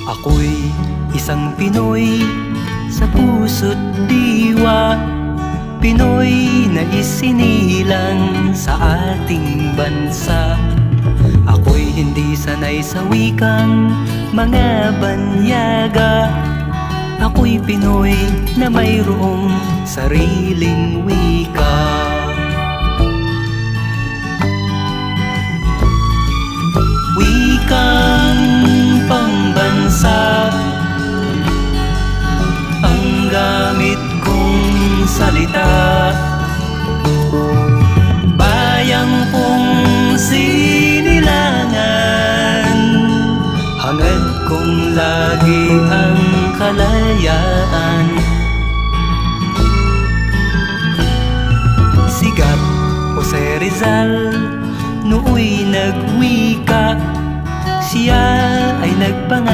Ako'y isang Pinoy sa puso't diwa, Pinoy na isinilang sa ating bansa. Ako'y hindi sanay sa wikang mga banyaga, ako'y Pinoy na mayroong sariling wika. Wikang pambansa ang gamit kong salita, bayang kong sinilangan, hangad kong lagi ang kalayaan. Sigat Jose Rizal nooy nagwika, siya ay nagbangalan